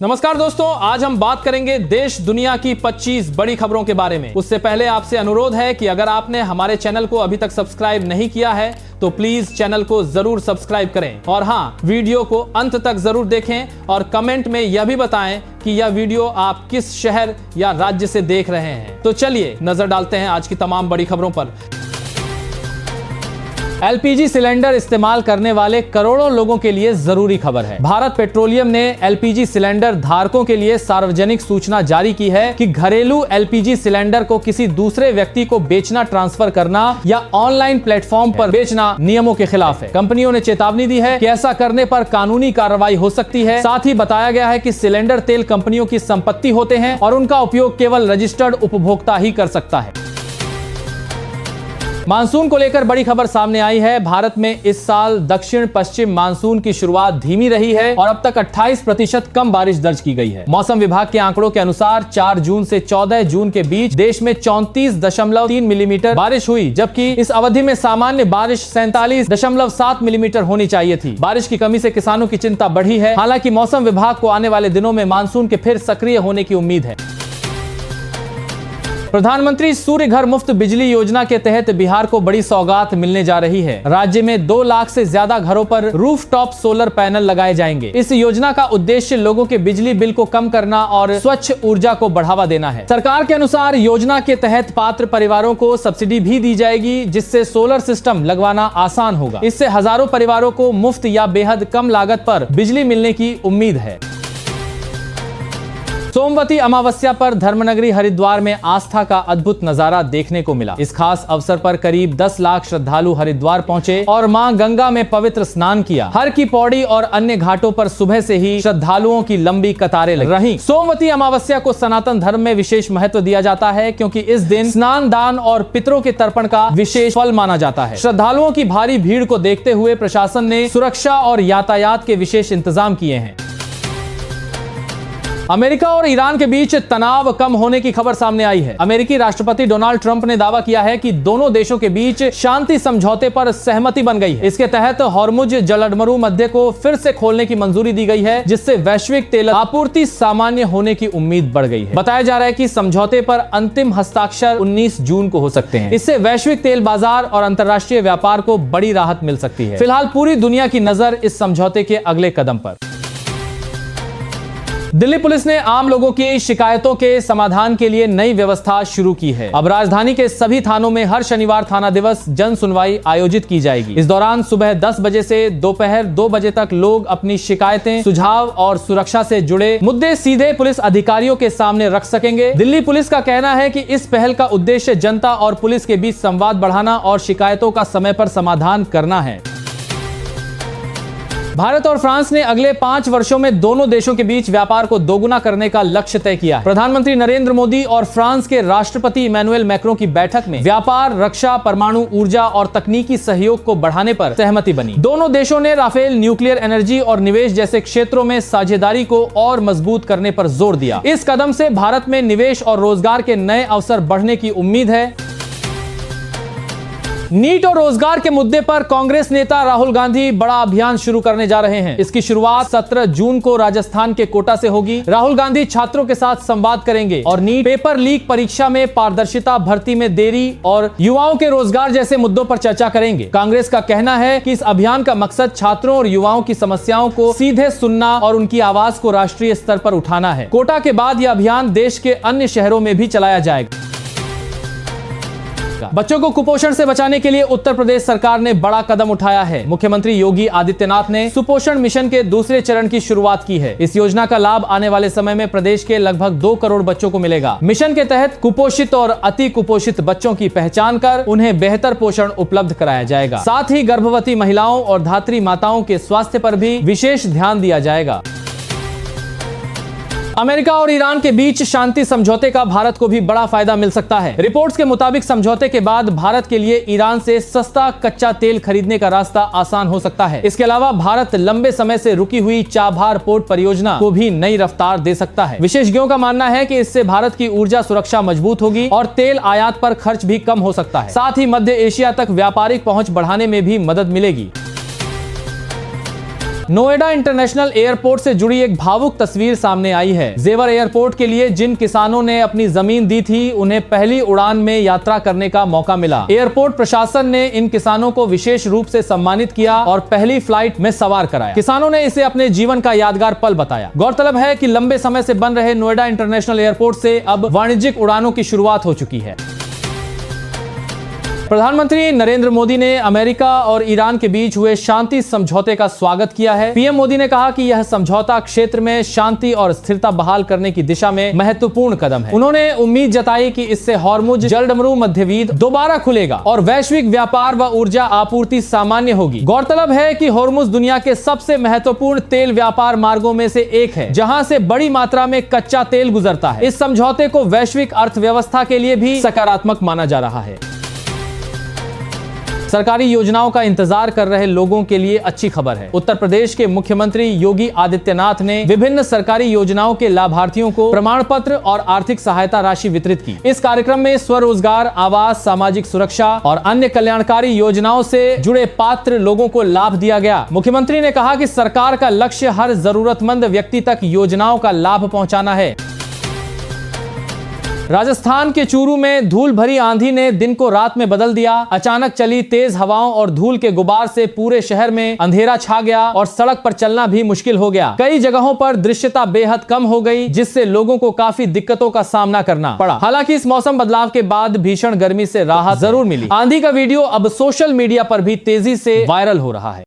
नमस्कार दोस्तों, आज हम बात करेंगे देश दुनिया की 25 बड़ी खबरों के बारे में। उससे पहले आपसे अनुरोध है कि अगर आपने हमारे चैनल को अभी तक सब्सक्राइब नहीं किया है तो प्लीज चैनल को जरूर सब्सक्राइब करें और हाँ, वीडियो को अंत तक जरूर देखें और कमेंट में यह भी बताएं कि यह वीडियो आप किस शहर या राज्य से देख रहे हैं। तो चलिए नजर डालते हैं आज की तमाम बड़ी खबरों पर। एलपीजी सिलेंडर इस्तेमाल करने वाले करोड़ों लोगों के लिए जरूरी खबर है। भारत पेट्रोलियम ने एलपीजी सिलेंडर धारकों के लिए सार्वजनिक सूचना जारी की है कि घरेलू एलपीजी सिलेंडर को किसी दूसरे व्यक्ति को बेचना, ट्रांसफर करना या ऑनलाइन प्लेटफॉर्म पर बेचना नियमों के खिलाफ है। कंपनियों ने चेतावनी दी है कि ऐसा करने पर कानूनी कार्रवाई हो सकती है। साथ ही बताया गया है कि सिलेंडर तेल कंपनियों की संपत्ति होते हैं और उनका उपयोग केवल रजिस्टर्ड उपभोक्ता ही कर सकता है। मानसून को लेकर बड़ी खबर सामने आई है। भारत में इस साल दक्षिण पश्चिम मानसून की शुरुआत धीमी रही है और अब तक 28% कम बारिश दर्ज की गई है। मौसम विभाग के आंकड़ों के अनुसार 4 जून से 14 जून के बीच देश में 34.3 मिलीमीटर बारिश हुई, जबकि इस अवधि में सामान्य बारिश 47.7 मिलीमीटर होनी चाहिए थी। बारिश की कमी से किसानों की चिंता बढ़ी है। हालांकि मौसम विभाग को आने वाले दिनों में मानसून के फिर सक्रिय होने की उम्मीद है। प्रधानमंत्री सूर्य घर मुफ्त बिजली योजना के तहत बिहार को बड़ी सौगात मिलने जा रही है। राज्य में 2 लाख से ज्यादा घरों पर रूफटॉप सोलर पैनल लगाए जाएंगे। इस योजना का उद्देश्य लोगों के बिजली बिल को कम करना और स्वच्छ ऊर्जा को बढ़ावा देना है। सरकार के अनुसार योजना के तहत पात्र परिवारों को सब्सिडी भी दी जाएगी, जिससे सोलर सिस्टम लगवाना आसान होगा। इससे हजारों परिवारों को मुफ्त या बेहद कम लागत पर बिजली मिलने की उम्मीद है। सोमवती अमावस्या पर धर्मनगरी हरिद्वार में आस्था का अद्भुत नजारा देखने को मिला। इस खास अवसर पर करीब 10 लाख श्रद्धालु हरिद्वार पहुंचे और मां गंगा में पवित्र स्नान किया। हर की पौड़ी और अन्य घाटों पर सुबह से ही श्रद्धालुओं की लंबी कतारें लगी रहीं। सोमवती अमावस्या को सनातन धर्म में विशेष महत्व दिया जाता है, क्योंकि इस दिन स्नान, दान और पितरों के तर्पण का विशेष फल माना जाता है। श्रद्धालुओं की भारी भीड़ को देखते हुए प्रशासन ने सुरक्षा और यातायात के विशेष इंतजाम किए हैं। अमेरिका और ईरान के बीच तनाव कम होने की खबर सामने आई है। अमेरिकी राष्ट्रपति डोनाल्ड ट्रंप ने दावा किया है कि दोनों देशों के बीच शांति समझौते पर सहमति बन गई है। इसके तहत हॉर्मुज जलमरू मध्य को फिर से खोलने की मंजूरी दी गई है, जिससे वैश्विक तेल आपूर्ति सामान्य होने की उम्मीद बढ़ गई है। बताया जा रहा है कि समझौते पर अंतिम हस्ताक्षर 19 जून को हो सकते हैं। इससे वैश्विक तेल बाजार और अंतर्राष्ट्रीय व्यापार को बड़ी राहत मिल सकती है। फिलहाल पूरी दुनिया की नजर इस समझौते के अगले कदम पर। दिल्ली पुलिस ने आम लोगों की शिकायतों के समाधान के लिए नई व्यवस्था शुरू की है। अब राजधानी के सभी थानों में हर शनिवार थाना दिवस जन सुनवाई आयोजित की जाएगी। इस दौरान सुबह 10 बजे से दोपहर 2 बजे तक लोग अपनी शिकायतें, सुझाव और सुरक्षा से जुड़े मुद्दे सीधे पुलिस अधिकारियों के सामने रख सकेंगे। दिल्ली पुलिस का कहना है कि इस पहल का उद्देश्य जनता और पुलिस के बीच संवाद बढ़ाना और शिकायतों का समय पर समाधान करना है। भारत और फ्रांस ने अगले 5 वर्षों में दोनों देशों के बीच व्यापार को दोगुना करने का लक्ष्य तय किया है। प्रधानमंत्री नरेंद्र मोदी और फ्रांस के राष्ट्रपति इमैनुअल मैक्रों की बैठक में व्यापार, रक्षा, परमाणु ऊर्जा और तकनीकी सहयोग को बढ़ाने पर सहमति बनी। दोनों देशों ने राफेल, न्यूक्लियर एनर्जी और निवेश जैसे क्षेत्रों में साझेदारी को और मजबूत करने पर जोर दिया। इस कदम से भारत में निवेश और रोजगार के नए अवसर बढ़ने की उम्मीद है। नीट और रोजगार के मुद्दे पर कांग्रेस नेता राहुल गांधी बड़ा अभियान शुरू करने जा रहे हैं। इसकी शुरुआत 17 जून को राजस्थान के कोटा से होगी। राहुल गांधी छात्रों के साथ संवाद करेंगे और नीट, पेपर लीक, परीक्षा में पारदर्शिता, भर्ती में देरी और युवाओं के रोजगार जैसे मुद्दों पर चर्चा करेंगे। कांग्रेस का कहना है कि इस अभियान का मकसद छात्रों और युवाओं की समस्याओं को सीधे सुनना और उनकी आवाज को राष्ट्रीय स्तर पर उठाना है। कोटा के बाद यह अभियान देश के अन्य शहरों में भी चलाया जाएगा। बच्चों को कुपोषण से बचाने के लिए उत्तर प्रदेश सरकार ने बड़ा कदम उठाया है। मुख्यमंत्री योगी आदित्यनाथ ने सुपोषण मिशन के दूसरे चरण की शुरुआत की है। इस योजना का लाभ आने वाले समय में प्रदेश के लगभग 2 करोड़ बच्चों को मिलेगा। मिशन के तहत कुपोषित और अति कुपोषित बच्चों की पहचान कर उन्हें बेहतर पोषण उपलब्ध कराया जाएगा। साथ ही गर्भवती महिलाओं और धात्री माताओं के स्वास्थ्य पर भी विशेष ध्यान दिया जाएगा। अमेरिका और ईरान के बीच शांति समझौते का भारत को भी बड़ा फायदा मिल सकता है। रिपोर्ट्स के मुताबिक समझौते के बाद भारत के लिए ईरान से सस्ता कच्चा तेल खरीदने का रास्ता आसान हो सकता है। इसके अलावा भारत लंबे समय से रुकी हुई चाबहार पोर्ट परियोजना को भी नई रफ्तार दे सकता है। विशेषज्ञों का मानना है कि इससे भारत की ऊर्जा सुरक्षा मजबूत होगी और तेल आयात पर खर्च भी कम हो सकता है। साथ ही मध्य एशिया तक व्यापारिक पहुंच बढ़ाने में भी मदद मिलेगी। नोएडा इंटरनेशनल एयरपोर्ट से जुड़ी एक भावुक तस्वीर सामने आई है। जेवर एयरपोर्ट के लिए जिन किसानों ने अपनी जमीन दी थी, उन्हें पहली उड़ान में यात्रा करने का मौका मिला। एयरपोर्ट प्रशासन ने इन किसानों को विशेष रूप से सम्मानित किया और पहली फ्लाइट में सवार कराया। किसानों ने इसे अपने जीवन का यादगार पल बताया। गौरतलब है कि लंबे समय से बन रहे नोएडा इंटरनेशनल एयरपोर्ट से अब वाणिज्यिक उड़ानों की शुरुआत हो चुकी है। प्रधानमंत्री नरेंद्र मोदी ने अमेरिका और ईरान के बीच हुए शांति समझौते का स्वागत किया है। पीएम मोदी ने कहा कि यह समझौता क्षेत्र में शांति और स्थिरता बहाल करने की दिशा में महत्वपूर्ण कदम है। उन्होंने उम्मीद जताई कि इससे हॉर्मुज जलडमरू मध्यवीद दोबारा खुलेगा और वैश्विक व्यापार व ऊर्जा आपूर्ति सामान्य होगी। गौरतलब है कि हॉर्मुज दुनिया के सबसे महत्वपूर्ण तेल व्यापार मार्गों में से एक है, जहां से बड़ी मात्रा में कच्चा तेल गुजरता है। इस समझौते को वैश्विक अर्थव्यवस्था के लिए भी सकारात्मक माना जा रहा है। सरकारी योजनाओं का इंतजार कर रहे लोगों के लिए अच्छी खबर है। उत्तर प्रदेश के मुख्यमंत्री योगी आदित्यनाथ ने विभिन्न सरकारी योजनाओं के लाभार्थियों को प्रमाण पत्र और आर्थिक सहायता राशि वितरित की। इस कार्यक्रम में स्वरोजगार, आवास, सामाजिक सुरक्षा और अन्य कल्याणकारी योजनाओं से जुड़े पात्र लोगों को लाभ दिया गया। मुख्यमंत्री ने कहा कि सरकार का लक्ष्य हर जरूरतमंद व्यक्ति तक योजनाओं का लाभ पहुंचाना है। राजस्थान के चूरू में धूल भरी आंधी ने दिन को रात में बदल दिया। अचानक चली तेज हवाओं और धूल के गुबार से पूरे शहर में अंधेरा छा गया और सड़क पर चलना भी मुश्किल हो गया। कई जगहों पर दृश्यता बेहद कम हो गई, जिससे लोगों को काफी दिक्कतों का सामना करना पड़ा। हालांकि इस मौसम बदलाव के बाद भीषण गर्मी से राहत जरूर मिली। आंधी का वीडियो अब सोशल मीडिया पर भी तेजी से वायरल हो रहा है।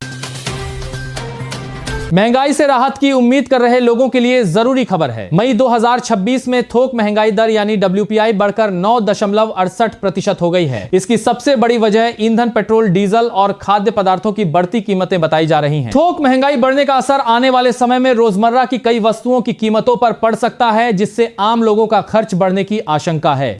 महंगाई से राहत की उम्मीद कर रहे लोगों के लिए जरूरी खबर है। मई 2026 में थोक महंगाई दर यानी WPI बढ़कर 9.68% हो गई है। इसकी सबसे बड़ी वजह ईंधन, पेट्रोल, डीजल और खाद्य पदार्थों की बढ़ती कीमतें बताई जा रही हैं। थोक महंगाई बढ़ने का असर आने वाले समय में रोजमर्रा की कई वस्तुओं की कीमतों पर पड़ सकता है, जिससे आम लोगों का खर्च बढ़ने की आशंका है।